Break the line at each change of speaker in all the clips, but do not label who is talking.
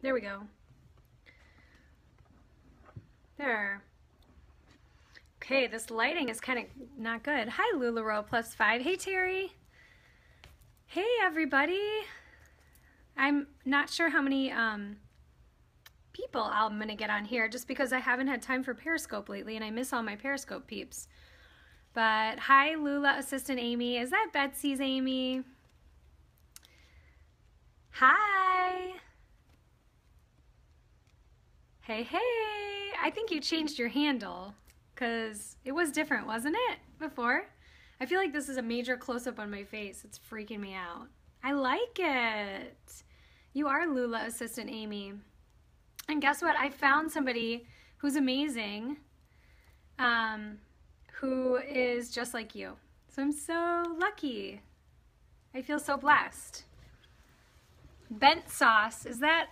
There we go. There. Okay, this lighting is kind of not good. Hi, LuLaRoe +5. Hey, Terry. Hey, everybody. I'm not sure how many people I'm going to get on here just because I haven't had time for Periscope lately and I miss all my Periscope peeps. But hi, Lula Assistant Amy. Is that Betsy's Amy? Hi. Hey, hey. I think you changed your handle because it was different, wasn't it, before? I feel like this is a major close-up on my face. It's freaking me out. I like it. You are Lula Assistant Amy. And guess what? I found somebody who's amazing, who is just like you. So I'm so lucky. I feel so blessed. Bent sauce. Is that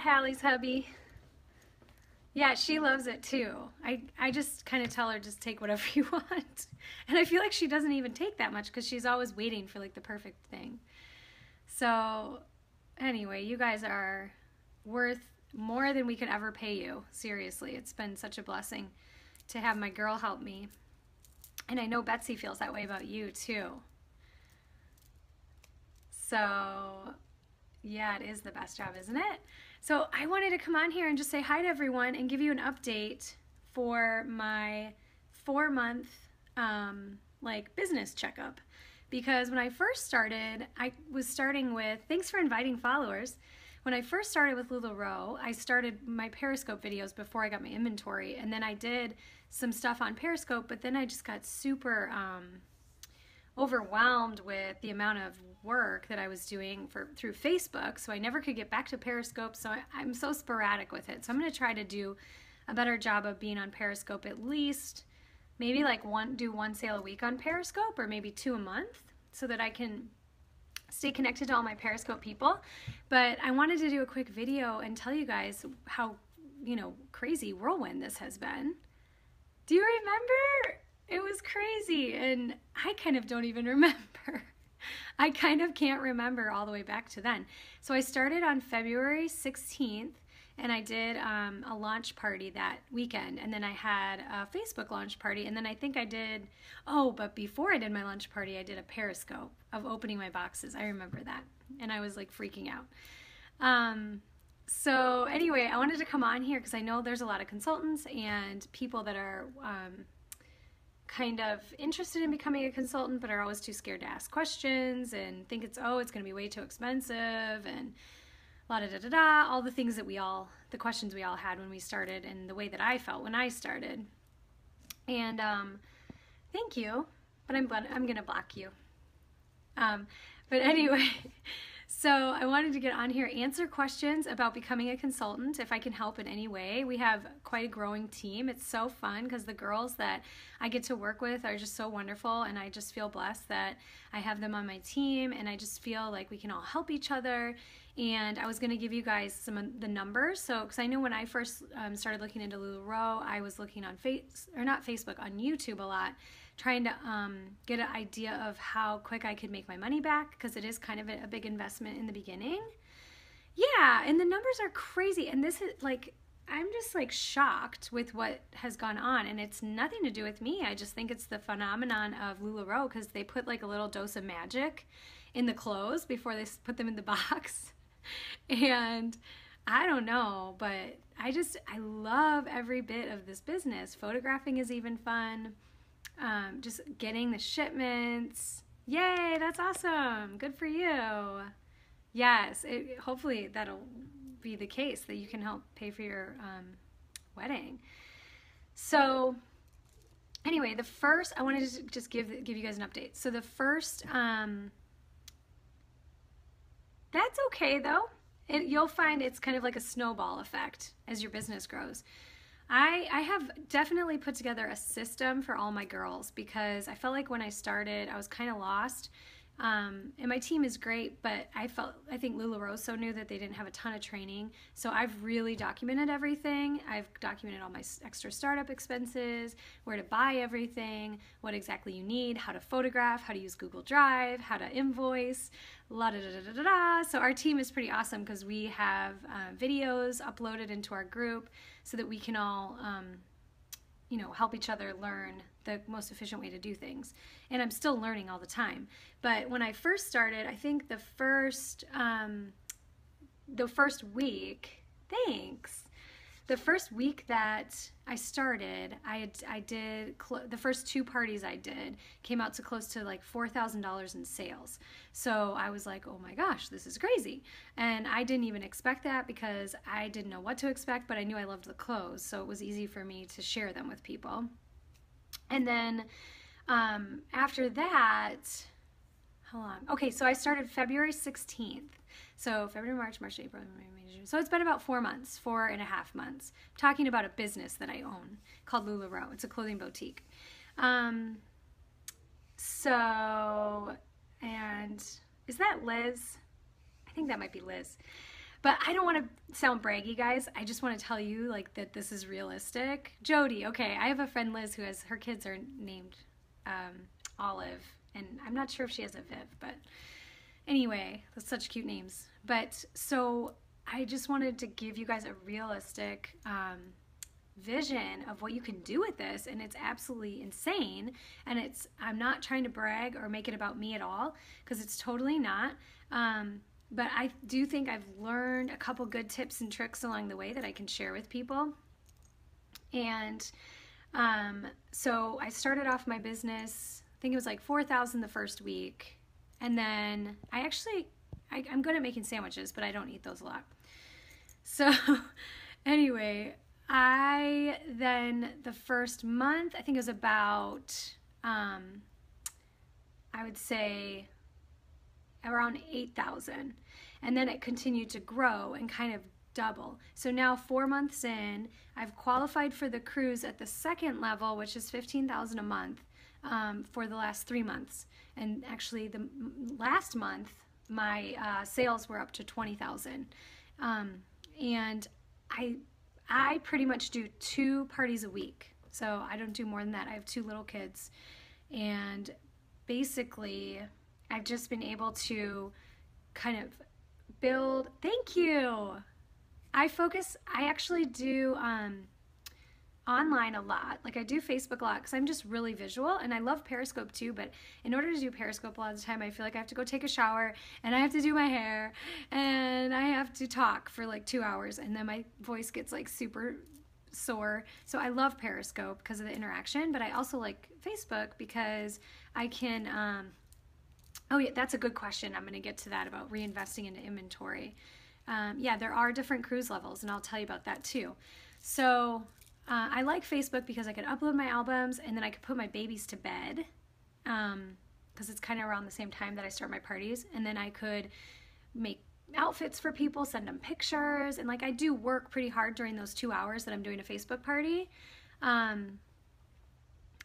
Hallie's hubby? Yeah, she loves it too. I just kind of tell her just take whatever you want. And I feel like she doesn't even take that much because she's always waiting for like the perfect thing. So anyway, you guys are worth more than we could ever pay you. Seriously, it's been such a blessing to have my girl help me. And I know Betsy feels that way about you too. So yeah, it is the best job, isn't it? So I wanted to come on here and just say hi to everyone and give you an update for my 4-month like business checkup. Because when I first started, I was starting with, thanks for inviting followers. When I first started with LuLaRoe, I started my Periscope videos before I got my inventory, and then I did some stuff on Periscope, but then I just got super overwhelmed with the amount of work that I was doing through Facebook, so I never could get back to Periscope, so I'm so sporadic with it. So I'm going to try to do a better job of being on Periscope at least, maybe like do one sale a week on Periscope, or maybe 2 a month, so that I can stay connected to all my Periscope people. But I wanted to do a quick video and tell you guys how, crazy whirlwind this has been. Do you remember? It was crazy, and I kind of don't even remember. I kind of can't remember all the way back to then. So I started on February 16th, and I did a launch party that weekend, and then I had a Facebook launch party, and then I think I did, but before I did my launch party, I did a Periscope of opening my boxes. I remember that, and I was like freaking out. So anyway, I wanted to come on here because I know there's a lot of consultants and people that are kind of interested in becoming a consultant but are always too scared to ask questions and think it's going to be way too expensive and la-da-da-da-da, all the things that the questions we all had when we started and the way that I felt when I started. And thank you, but I'm going to block you. But anyway, so I wanted to get on here, answer questions about becoming a consultant, if I can help in any way. We have quite a growing team. It's so fun because the girls that I get to work with are just so wonderful, and I just feel blessed that I have them on my team, and I just feel like we can all help each other. And I was going to give you guys some of the numbers. So, because I know when I first started looking into LuLaRoe, I was looking on on YouTube a lot, trying to get an idea of how quick I could make my money back, because it is kind of a big investment in the beginning. Yeah, and the numbers are crazy, and this is like, I'm just like shocked with what has gone on, and it's nothing to do with me. I just think it's the phenomenon of LuLaRoe, because they put like a little dose of magic in the clothes before they put them in the box. And I don't know, but I love every bit of this business. Photographing is even fun. Just getting the shipments. Yay, that's awesome. Good for you. Yes, hopefully that'll be the case, that you can help pay for your wedding. So anyway, I wanted to just give you guys an update. So the first, that's okay though. You'll find it's kind of like a snowball effect as your business grows. I have definitely put together a system for all my girls, because I felt like when I started, I was kind of lost And my team is great, but I think LuLaRoe so new that they didn't have a ton of training. So I've really documented everything. I've documented all my extra startup expenses, where to buy everything, what exactly you need, how to photograph, how to use Google Drive, how to invoice, la da da da da da. So our team is pretty awesome because we have videos uploaded into our group so that we can all help each other learn the most efficient way to do things. And I'm still learning all the time. But when I first started, I think the first week, the first week that I started, I did the first 2 parties I did came out to close to like $4,000 in sales. So I was like, oh my gosh, this is crazy. And I didn't even expect that because I didn't know what to expect, but I knew I loved the clothes. So it was easy for me to share them with people. And then after that, how long? Okay, so I started February 16th. So February, March, April, May, June. So it's been about 4.5 months. I'm talking about a business that I own called LuLaRoe. It's a clothing boutique. And is that Liz? I think that might be Liz. But I don't want to sound braggy, guys. I just want to tell you like that this is realistic. Jody, okay, I have a friend Liz who her kids are named Olive, and I'm not sure if she has a Viv, but anyway, that's such cute names. But so I just wanted to give you guys a realistic vision of what you can do with this, and it's absolutely insane. And I'm not trying to brag or make it about me at all, because it's totally not. But I do think I've learned a couple good tips and tricks along the way that I can share with people. And so I started off my business, I think it was like $4,000 the first week. And then I'm good at making sandwiches, but I don't eat those a lot. So anyway, the first month, I think it was about, I would say around 8,000. And then it continued to grow and kind of double. So now 4 months in, I've qualified for the cruise at the second level, which is $15,000 a month, for the last 3 months. And actually the last month, my sales were up to 20,000. And I pretty much do 2 parties a week. So I don't do more than that. I have 2 little kids. And basically, I've just been able to kind of build, thank you. I actually do online a lot. Like I do Facebook a lot because I'm just really visual, and I love Periscope too, but in order to do Periscope a lot of the time, I feel like I have to go take a shower, and I have to do my hair, and I have to talk for like 2 hours, and then my voice gets like super sore. So I love Periscope because of the interaction, but I also like Facebook because I can, oh yeah, that's a good question. I'm going to get to that about reinvesting into inventory. Yeah, there are different cruise levels, and I'll tell you about that too. So I like Facebook because I could upload my albums, and then I could put my babies to bed because it's kind of around the same time that I start my parties, and then I could make outfits for people, send them pictures, and like I do work pretty hard during those 2 hours that I'm doing a Facebook party.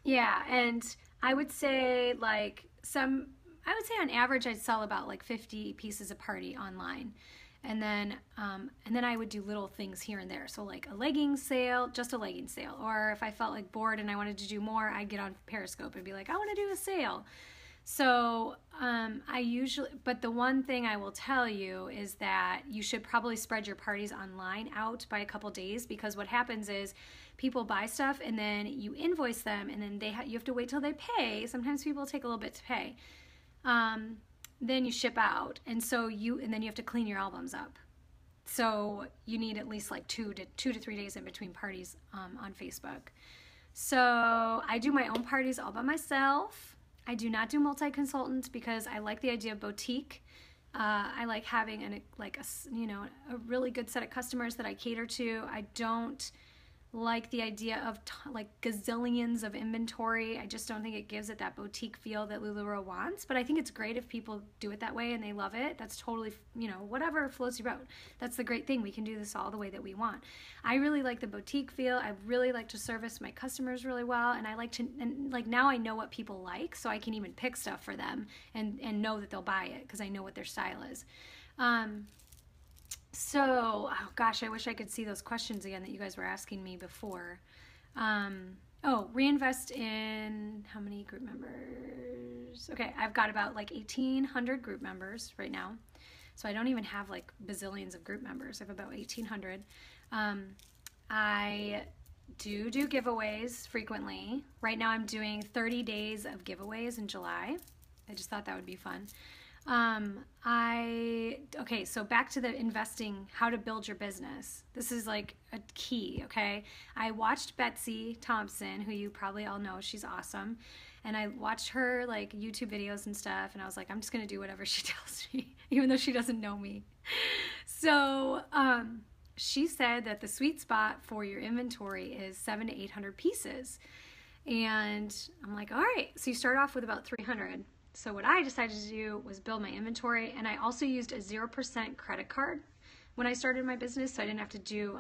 Yeah, and I would say on average I'd sell about like 50 pieces a party online. And then I would do little things here and there. So like a leggings sale, just a leggings sale. Or if I felt like bored and I wanted to do more, I'd get on Periscope and be like, I want to do a sale. So but the one thing I will tell you is that you should probably spread your parties online out by a couple days, because what happens is people buy stuff and then you invoice them, and then you have to wait till they pay. Sometimes people take a little bit to pay. Then you ship out, and then you have to clean your albums up. So you need at least like 2 to 3 days in between parties on Facebook. So I do my own parties all by myself. I do not do multi-consultant because I like the idea of boutique. I like having a really good set of customers that I cater to. I don't like the idea of like gazillions of inventory. I just don't think it gives it that boutique feel that LuLaRoe wants, but I think it's great if people do it that way and they love it. That's totally, whatever floats your boat. That's the great thing. We can do this all the way that we want. I really like the boutique feel. I really like to service my customers really well, and I like to, and like now I know what people like, so I can even pick stuff for them and know that they'll buy it because I know what their style is. So, oh gosh, I wish I could see those questions again that you guys were asking me before. Reinvest in how many group members? Okay, I've got about like 1,800 group members right now. So I don't even have like bazillions of group members. I have about 1,800. I do giveaways frequently. Right now I'm doing 30 days of giveaways in July. I just thought that would be fun. Okay, so back to the investing, how to build your business. This is like a key, okay? I watched Betsy Thompson, who you probably all know, she's awesome. And I watched her like YouTube videos and stuff, and I was like, I'm just gonna do whatever she tells me, even though she doesn't know me. So, she said that the sweet spot for your inventory is 700 to 800 pieces. And I'm like, all right, so you start off with about 300. So what I decided to do was build my inventory, and I also used a 0% credit card when I started my business, so I didn't have to do,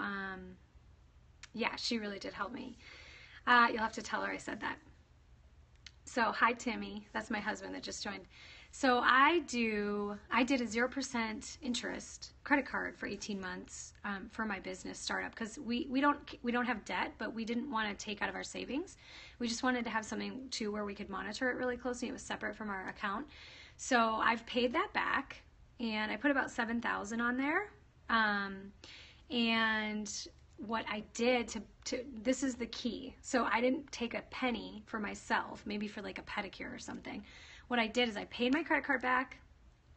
yeah, she really did help me. You'll have to tell her I said that. So hi, Timmy. That's my husband that just joined. So I did a 0% interest credit card for 18 months for my business startup, because we don't have debt, but we didn't want to take out of our savings. We just wanted to have something too where we could monitor it really closely. It was separate from our account. So I've paid that back, and I put about 7,000 on there. And what I did this is the key. So I didn't take a penny for myself, maybe for like a pedicure or something. What I did is I paid my credit card back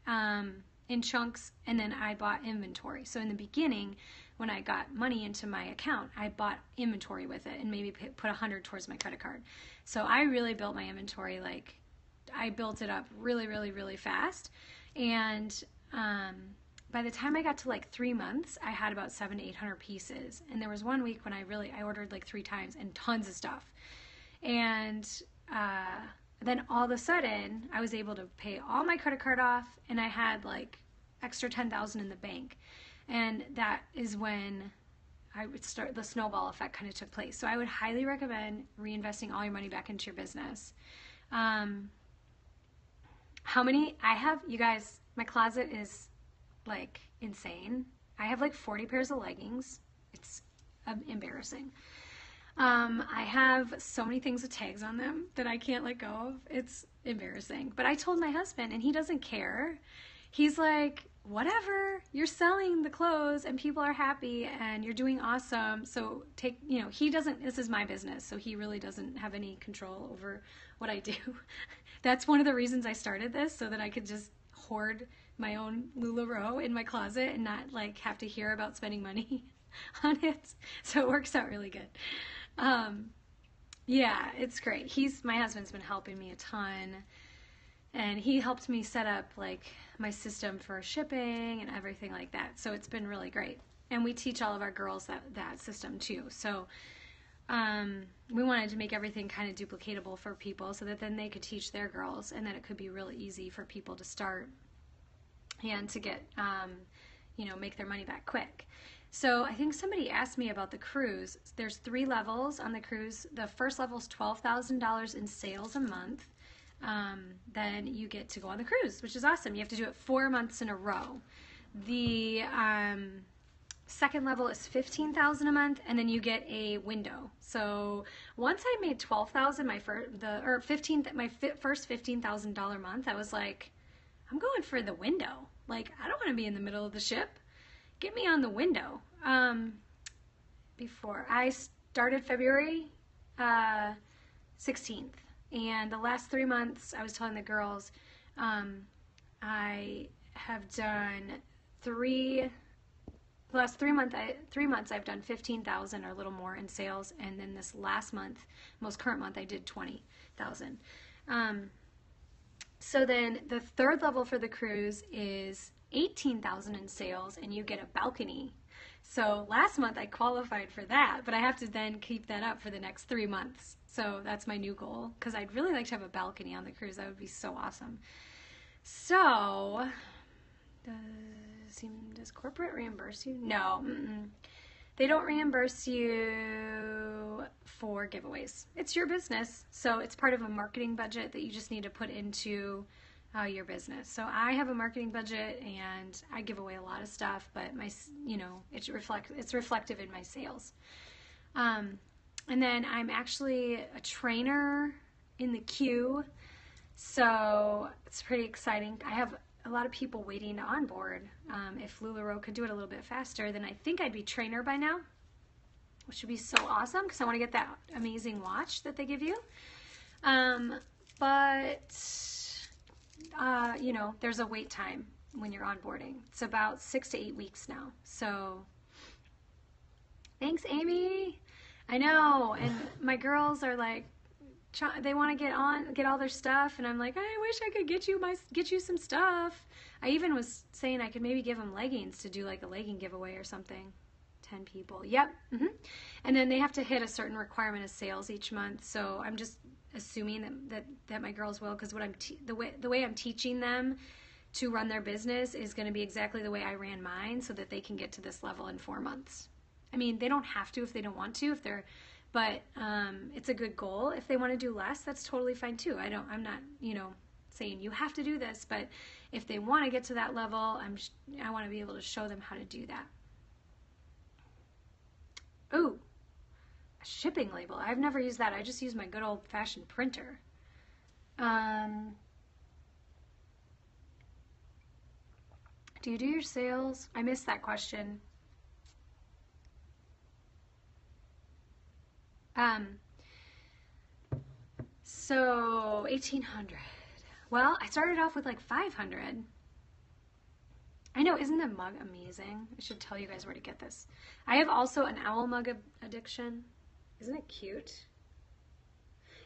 in chunks, and then I bought inventory. So in the beginning, when I got money into my account, I bought inventory with it and maybe put 100 towards my credit card. So I really built my inventory, like I built it up really, really, really fast. And by the time I got to like 3 months, I had about 700 to 800 pieces. And there was one week when I ordered like 3 times and tons of stuff. And then all of a sudden, I was able to pay all my credit card off, and I had like extra 10,000 in the bank. And that is when I would start, the snowball effect kind of took place. So I would highly recommend reinvesting all your money back into your business. How many I have, you guys, my closet is like insane. I have like 40 pairs of leggings. It's embarrassing. I have so many things with tags on them that I can't let go of. It's embarrassing. But I told my husband, and he doesn't care. He's like, whatever, you're selling the clothes and people are happy and you're doing awesome. So he doesn't, this is my business, so he really doesn't have any control over what I do. That's one of the reasons I started this, so that I could just hoard my own LuLaRoe in my closet and not like have to hear about spending money on it. So it works out really good. Yeah, it's great. My husband's been helping me a ton, and he helped me set up like my system for shipping and everything like that. So it's been really great. And we teach all of our girls that system too. So we wanted to make everything kind of duplicatable for people so that then they could teach their girls, and then it could be really easy for people to start and to get, make their money back quick. So I think somebody asked me about the cruise. There's 3 levels on the cruise. The first level is $12,000 in sales a month. Then you get to go on the cruise, which is awesome. You have to do it 4 months in a row. The second level is $15,000 a month, and then you get a window. So once I made $12,000, my first $15,000 month, I was like, I'm going for the window. Like, I don't want to be in the middle of the ship. Get me on the window. Before I started February 16th, and the last 3 months, I was telling the girls, I have done the last 3 months I've done 15,000 or a little more in sales, and then this last month, most current month, I did 20,000. So then the third level for the cruise is 18,000 in sales, and you get a balcony. So last month I qualified for that, but I have to then keep that up for the next 3 months. So that's my new goal, because I'd really like to have a balcony on the cruise. That would be so awesome. So, does corporate reimburse you? No. They don't reimburse you for giveaways. It's your business, so it's part of a marketing budget that you just need to put into your business. So I have a marketing budget, and I give away a lot of stuff, but it's reflective in my sales. And then I'm actually a trainer in the queue, so it's pretty exciting. I have a lot of people waiting to onboard. If LuLaRoe could do it a little bit faster, then I think I'd be trainer by now, which would be so awesome, because I want to get that amazing watch that they give you. There's a wait time when you're onboarding. It's about 6 to 8 weeks now. So thanks, Amy. I know, and my girls are like, they want to get all their stuff, and I'm like, I wish I could get you some stuff. I even was saying I could maybe give them leggings to do like a legging giveaway or something. 10 people. Yep. And then they have to hit a certain requirement of sales each month. So I'm just assuming that my girls will, because the way I'm teaching them to run their business is going to be exactly the way I ran mine, so that they can get to this level in 4 months. I mean, they don't have to if they don't want to, but it's a good goal. If they want to do less, that's totally fine too. I'm not, saying you have to do this, but if they want to get to that level, I want to be able to show them how to do that. Ooh, a shipping label. I've never used that. I just use my good old-fashioned printer. Do you do your sales? I missed that question. So 1,800. Well, I started off with like 500. I know, isn't the mug amazing? I should tell you guys where to get this. I have also an owl mug addiction. Isn't it cute?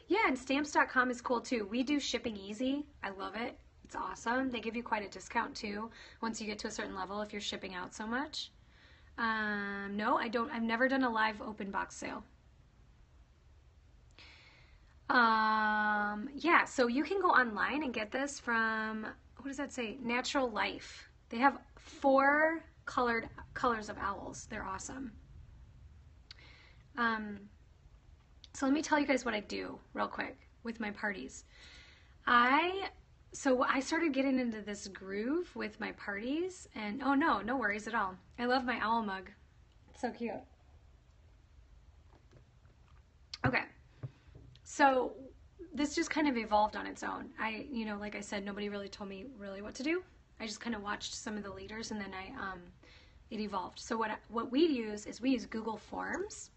Yeah, and stamps.com is cool too. We do shipping easy. I love it. It's awesome. They give you quite a discount too once you get to a certain level if you're shipping out so much. No, I don't. I've never done a live open box sale. Yeah, so you can go online and get this from, what does that say? Natural Life. They have 4 colors of owls. They're awesome. So let me tell you guys what I do real quick with my parties. So I started getting into this groove with my parties, and oh no worries at all. I love my owl mug. It's so cute. Okay. So this just kind of evolved on its own. Like I said, nobody really told me really what to do. I just kind of watched some of the leaders, and then it evolved. So what we use is we use Google Forms,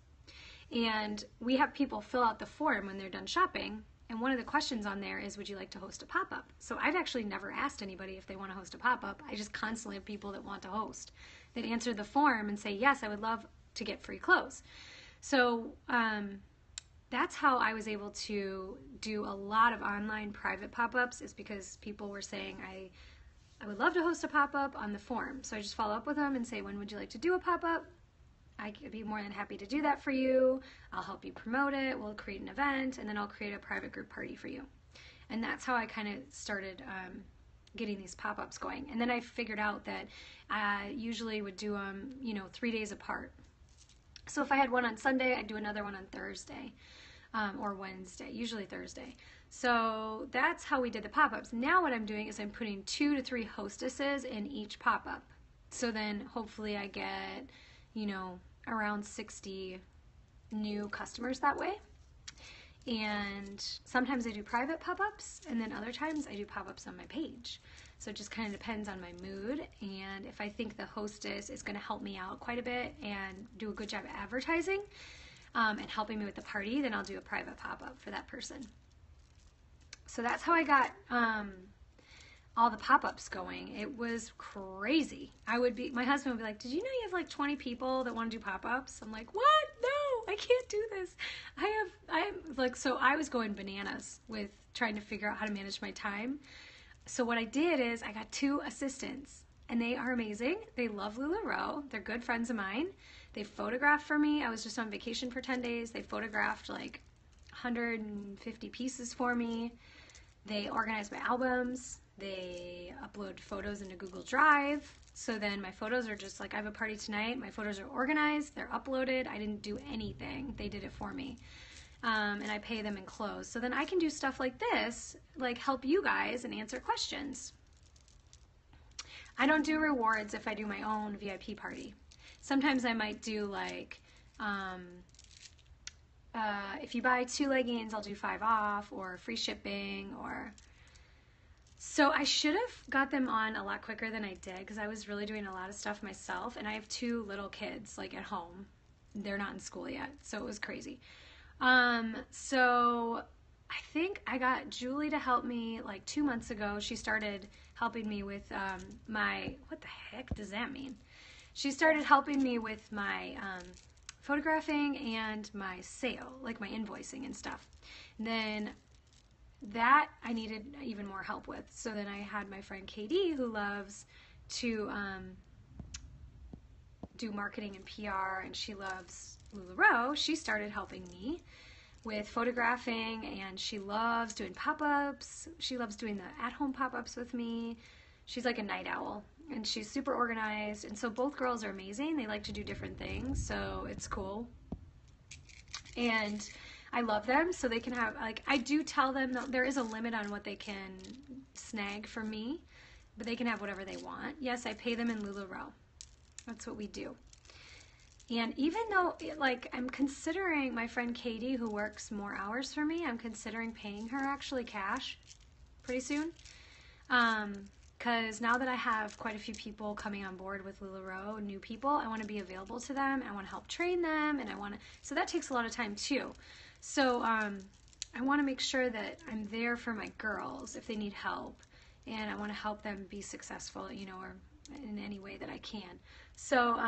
and we have people fill out the form when they're done shopping. And one of the questions on there is, would you like to host a pop-up? So I've actually never asked anybody if they want to host a pop-up. I just constantly have people that want to host that answer the form and say, yes, I would love to get free clothes. So that's how I was able to do a lot of online private pop-ups, is because people were saying, I would love to host a pop-up on the form. So I just follow up with them and say, when would you like to do a pop-up? I could be more than happy to do that for you. I'll help you promote it. We'll create an event, and then I'll create a private group party for you. And that's how I kind of started getting these pop-ups going. And then I figured out that I usually would do them, 3 days apart. So if I had one on Sunday, I'd do another one on Thursday or Wednesday, usually Thursday. So that's how we did the pop-ups. Now what I'm doing is I'm putting 2 to 3 hostesses in each pop-up. So then hopefully I get, around 60 new customers that way. And sometimes I do private pop-ups, and then other times I do pop-ups on my page. So it just kind of depends on my mood, and if I think the hostess is going to help me out quite a bit and do a good job advertising and helping me with the party, then I'll do a private pop-up for that person. So that's how I got all the pop-ups going. It was crazy. My husband would be like, did you know you have like 20 people that want to do pop-ups? I'm like, what? No, I can't do this. So I was going bananas with trying to figure out how to manage my time. So what I did is I got 2 assistants, and they are amazing. They love LuLaRoe. They're good friends of mine. They photographed for me. I was just on vacation for 10 days. They photographed like 150 pieces for me. They organized my albums. They upload photos into Google Drive. So then my photos are just like, I have a party tonight. My photos are organized. They're uploaded. I didn't do anything. They did it for me. And I pay them in clothes. So then I can do stuff like this, like help you guys and answer questions. I don't do rewards if I do my own VIP party. Sometimes I might do like, if you buy 2 leggings, I'll do 5 off, or free shipping, or... So I should have got them on a lot quicker than I did, because I was really doing a lot of stuff myself, and I have 2 little kids, like, at home. They're not in school yet, so it was crazy. So I think I got Julie to help me like 2 months ago. She started helping me with my, what the heck does that mean? She started helping me with my photographing and my sale, like my invoicing and stuff. And then that I needed even more help with. So then I had my friend Katie, who loves to do marketing and PR, and she loves LuLaRoe. She started helping me with photographing, and she loves doing pop-ups. She loves doing the at-home pop-ups with me. She's like a night owl, and she's super organized. And so both girls are amazing. They like to do different things, so it's cool. And I love them, so they can have, like, I do tell them that there is a limit on what they can snag from me, but they can have whatever they want. Yes, I pay them in LuLaRoe. That's what we do. And even though, like, I'm considering my friend Katie, who works more hours for me, I'm considering paying her actually cash pretty soon. Because now that I have quite a few people coming on board with LuLaRoe, new people, I want to be available to them. I want to help train them, and I want to, so that takes a lot of time too. So I want to make sure that I'm there for my girls if they need help, and I want to help them be successful, you know, or in any way that I can. So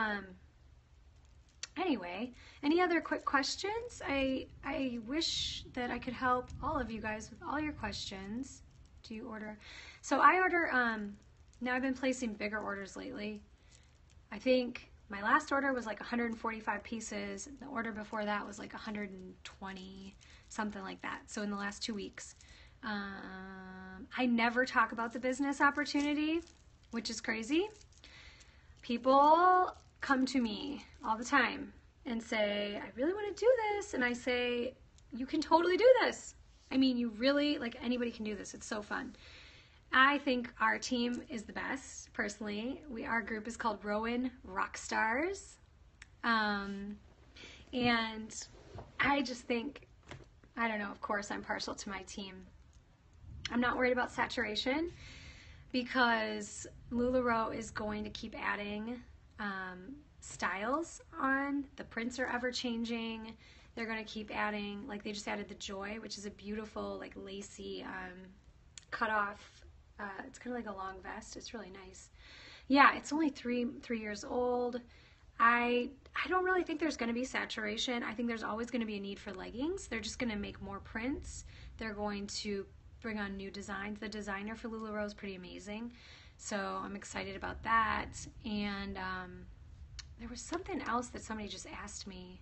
anyway, any other quick questions? I wish that I could help all of you guys with all your questions. Do you order? So I order, now I've been placing bigger orders lately. I think my last order was like 145 pieces. The order before that was like 120, something like that. So in the last 2 weeks. I never talk about the business opportunity, which is crazy. People come to me all the time and say, I really want to do this. And I say, you can totally do this. I mean, you really, like, anybody can do this. It's so fun. I think our team is the best, personally. Our group is called Rowan Rockstars. And I just think, I don't know, of course I'm partial to my team. I'm not worried about saturation because LuLaRoe is going to keep adding styles on. The prints are ever changing. They're going to keep adding, like they just added the Joy, which is a beautiful, like, lacy cut off. It's kind of like a long vest. It's really nice. Yeah, it's only three years old. I don't really think there's going to be saturation. I think there's always going to be a need for leggings. They're just going to make more prints. They're going to bring on new designs. The designer for LuLaRoe is pretty amazing. So I'm excited about that. And there was something else that somebody just asked me.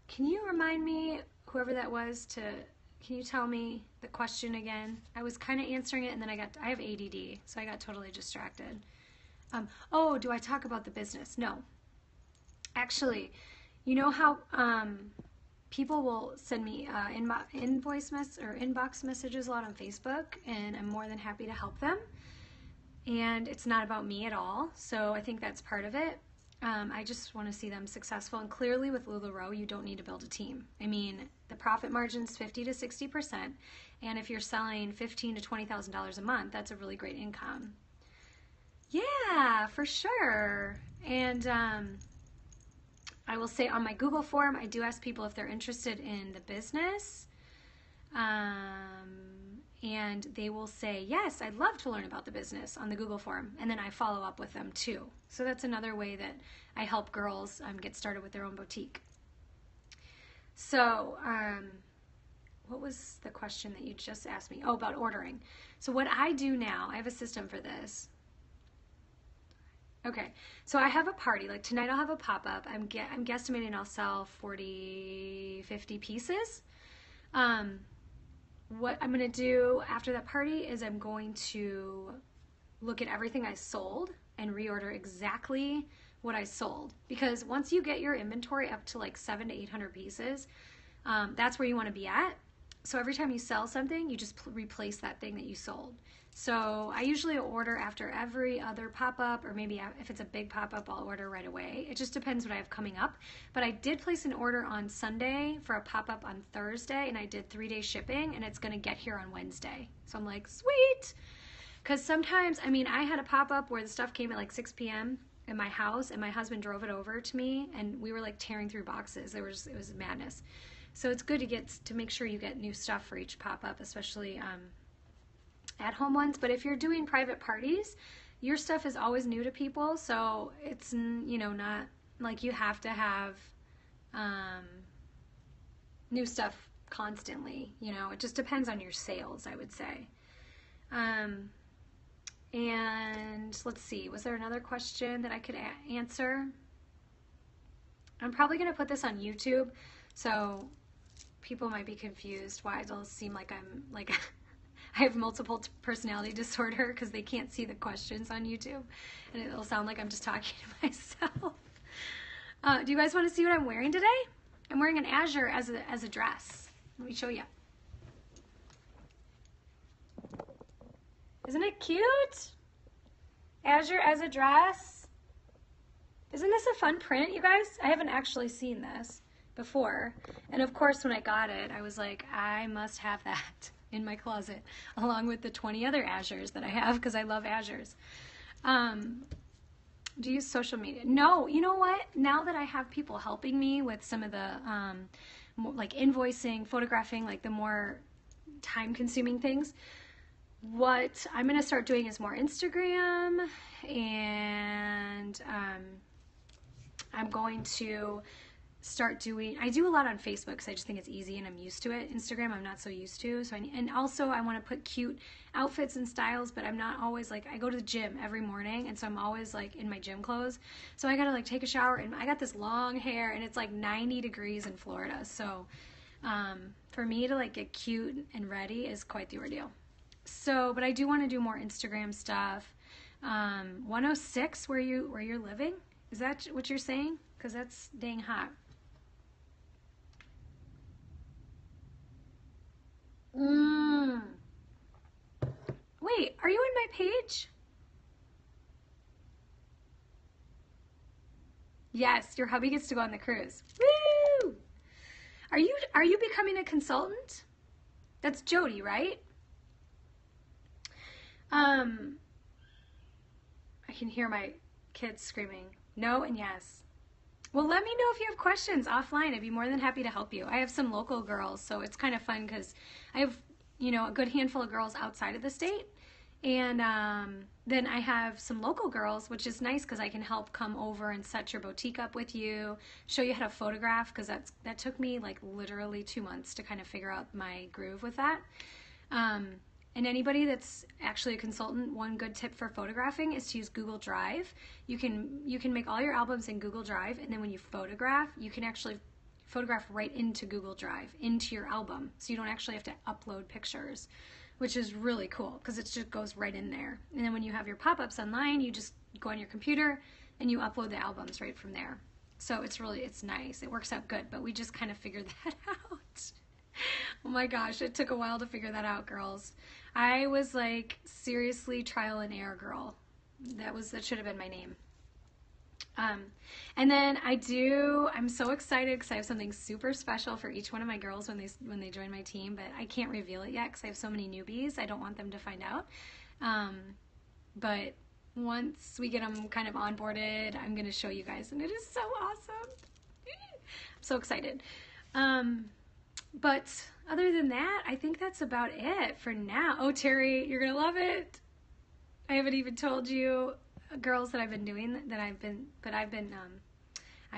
Can you remind me, whoever that was, can you tell me the question again? I was kind of answering it, and then I have ADD, so I got totally distracted. Oh, do I talk about the business? No. Actually, you know how people will send me inbox messages a lot on Facebook, and I'm more than happy to help them. And it's not about me at all, so I think that's part of it. I just want to see them successful, and clearly with LuLaRoe, you don't need to build a team. I mean, the profit margin's 50 to 60%, and if you're selling $15,000 to $20,000 a month, that's a really great income. Yeah, for sure. And I will say on my Google form, I do ask people if they're interested in the business, and they will say, yes, I'd love to learn about the business on the Google form. And then I follow up with them too. So that's another way that I help girls get started with their own boutique. So what was the question that you just asked me? Oh, about ordering. So what I do now, I have a system for this. Okay, so I have a party. Like tonight I'll have a pop-up. I'm guesstimating I'll sell 40, 50 pieces. Um, what I'm going to do after that party is I'm going to look at everything I sold and reorder exactly what I sold. Because once you get your inventory up to like 700 to 800 pieces, that's where you want to be at. So every time you sell something, you just replace that thing that you sold. So I usually order after every other pop-up, or maybe if it's a big pop-up, I'll order right away. It just depends what I have coming up. But I did place an order on Sunday for a pop-up on Thursday, and I did 3-day shipping, and it's going to get here on Wednesday. So I'm like, sweet! Because sometimes, I mean, I had a pop-up where the stuff came at like 6 p.m. in my house, and my husband drove it over to me, and we were like tearing through boxes. It was madness. So it's good to make sure you get new stuff for each pop-up, especially at-home ones. But if you're doing private parties, your stuff is always new to people, so it's, you know, not like you have to have new stuff constantly. You know, it just depends on your sales, I would say. And let's see, was there another question that I could answer? I'm probably going to put this on YouTube, so people might be confused why it'll seem like I'm like I have multiple personality disorder, because they can't see the questions on YouTube, and it'll sound like I'm just talking to myself. Do you guys want to see what I'm wearing today? I'm wearing an azure as a dress. Let me show you. Isn't it cute? Azure as a dress. Isn't this a fun print, you guys? I haven't actually seen this before. And of course, when I got it, I was like, I must have that in my closet, along with the 20 other azures that I have, because I love azures. Do you use social media? No, you know what? Now that I have people helping me with some of the like invoicing, photographing, like the more time-consuming things, what I'm going to start doing is more Instagram, and I'm going to start doing, I do a lot on Facebook because I just think it's easy and I'm used to it. Instagram I'm not so used to, so and also I want to put cute outfits and styles, but I'm not always like, I go to the gym every morning, and so I'm always like in my gym clothes, so I gotta like take a shower, and I got this long hair and it's like 90 degrees in Florida, so for me to like get cute and ready is quite the ordeal. So, but I do want to do more Instagram stuff. 106 where you're living? Is that what you're saying? Because that's dang hot. Wait, are you in my page? Yes, your hubby gets to go on the cruise. Woo! Are you becoming a consultant? That's Jody, right? I can hear my kids screaming no and yes. Well, let me know if you have questions offline. I'd be more than happy to help you. I have some local girls, so it's kind of fun because I have, you know, a good handful of girls outside of the state. And then I have some local girls, which is nice because I can help come over and set your boutique up with you, show you how to photograph, because that took me like literally 2 months to kind of figure out my groove with that. And anybody that's actually a consultant, one good tip for photographing is to use Google Drive. You can make all your albums in Google Drive, and then when you photograph, you can actually photograph right into Google Drive, into your album. So you don't actually have to upload pictures, which is really cool because it just goes right in there. And then when you have your pop-ups online, you just go on your computer and you upload the albums right from there. So it's nice. It works out good, but we just kind of figured that out. Oh my gosh, it took a while to figure that out, girls. I was like seriously trial and error girl. That should have been my name. And then I'm so excited because I have something super special for each one of my girls when they join my team, but I can't reveal it yet because I have so many newbies. I don't want them to find out. But once we get them kind of onboarded, I'm going to show you guys, and it is so awesome. I'm so excited. But other than that, I think that's about it for now. Oh, Terry, you're going to love it. I haven't even told you, girls, that I've been doing, I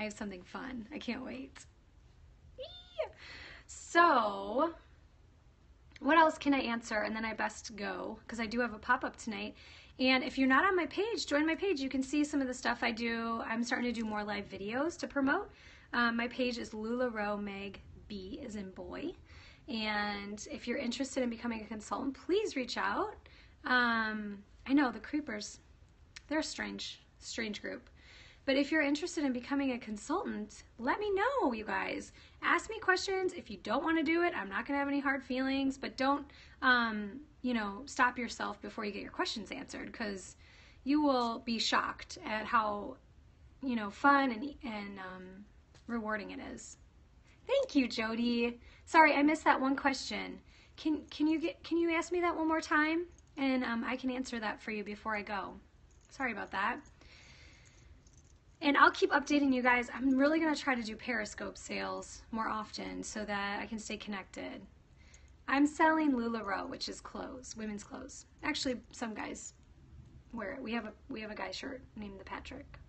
have something fun. I can't wait. So, what else can I answer? And then I best go, because I do have a pop-up tonight. And if you're not on my page, join my page. You can see some of the stuff I do. I'm starting to do more live videos to promote. My page is LuLaRoe Meg B as in boy. And if you're interested in becoming a consultant, please reach out. I know the creepers, they're a strange group. But if you're interested in becoming a consultant, let me know, you guys. Ask me questions. If you don't want to do it, I'm not going to have any hard feelings, but don't, you know, stop yourself before you get your questions answered, because you will be shocked at how, you know, fun and rewarding it is. Thank you, Jody. Sorry, I missed that one question. Can you ask me that one more time? And I can answer that for you before I go. Sorry about that. And I'll keep updating you guys. I'm really going to try to do Periscope sales more often so that I can stay connected. I'm selling LuLaRoe, which is clothes, women's clothes. Actually, some guys wear it. We have a guy shirt named the Patrick.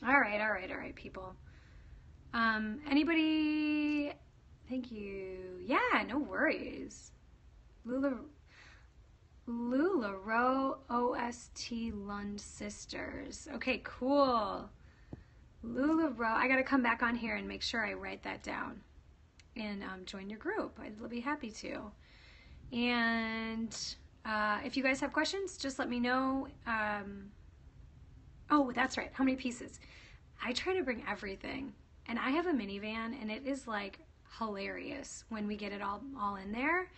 All right, people. Anybody? Thank you. Yeah, no worries. LuLaRoe OST Lund Sisters. Okay, cool. LuLaRoe. I got to come back on here and make sure I write that down and join your group. I'd be happy to. And if you guys have questions, just let me know. Oh, that's right. How many pieces? I try to bring everything. And I have a minivan, and it is like hilarious when we get it all in there.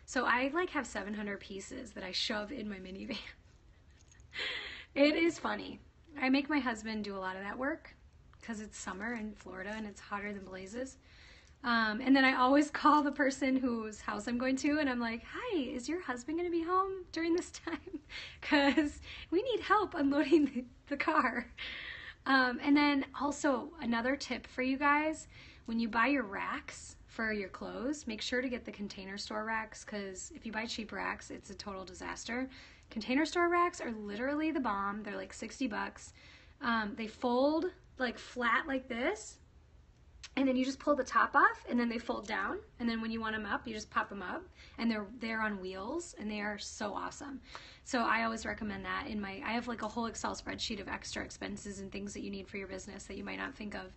So I like have 700 pieces that I shove in my minivan. It is funny. I make my husband do a lot of that work because it's summer in Florida and it's hotter than blazes. And then I always call the person whose house I'm going to, and I'm like, hi, is your husband going to be home during this time? Because we need help unloading the car. And then also another tip for you guys, when you buy your racks for your clothes, make sure to get the Container Store racks, because if you buy cheap racks, it's a total disaster. Container Store racks are literally the bomb. They're like 60 bucks. They fold like flat like this, and then you just pull the top off, and then they fold down, and then when you want them up, you just pop them up, and they're on wheels, and they are so awesome. So I always recommend that. I have like a whole Excel spreadsheet of extra expenses and things that you need for your business that you might not think of.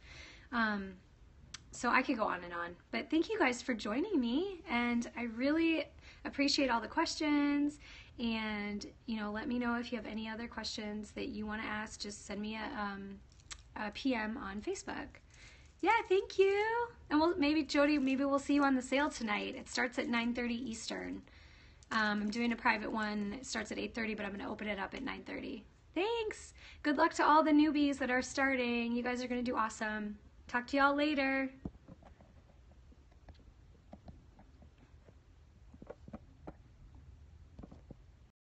So I could go on and on, but thank you guys for joining me, and I really appreciate all the questions. And you know, let me know if you have any other questions that you want to ask. Just send me a PM on Facebook. Yeah, thank you. And maybe Jody, maybe we'll see you on the sale tonight. It starts at 9:30 Eastern. I'm doing a private one. It starts at 8:30, but I'm going to open it up at 9:30. Thanks. Good luck to all the newbies that are starting. You guys are going to do awesome. Talk to y'all later.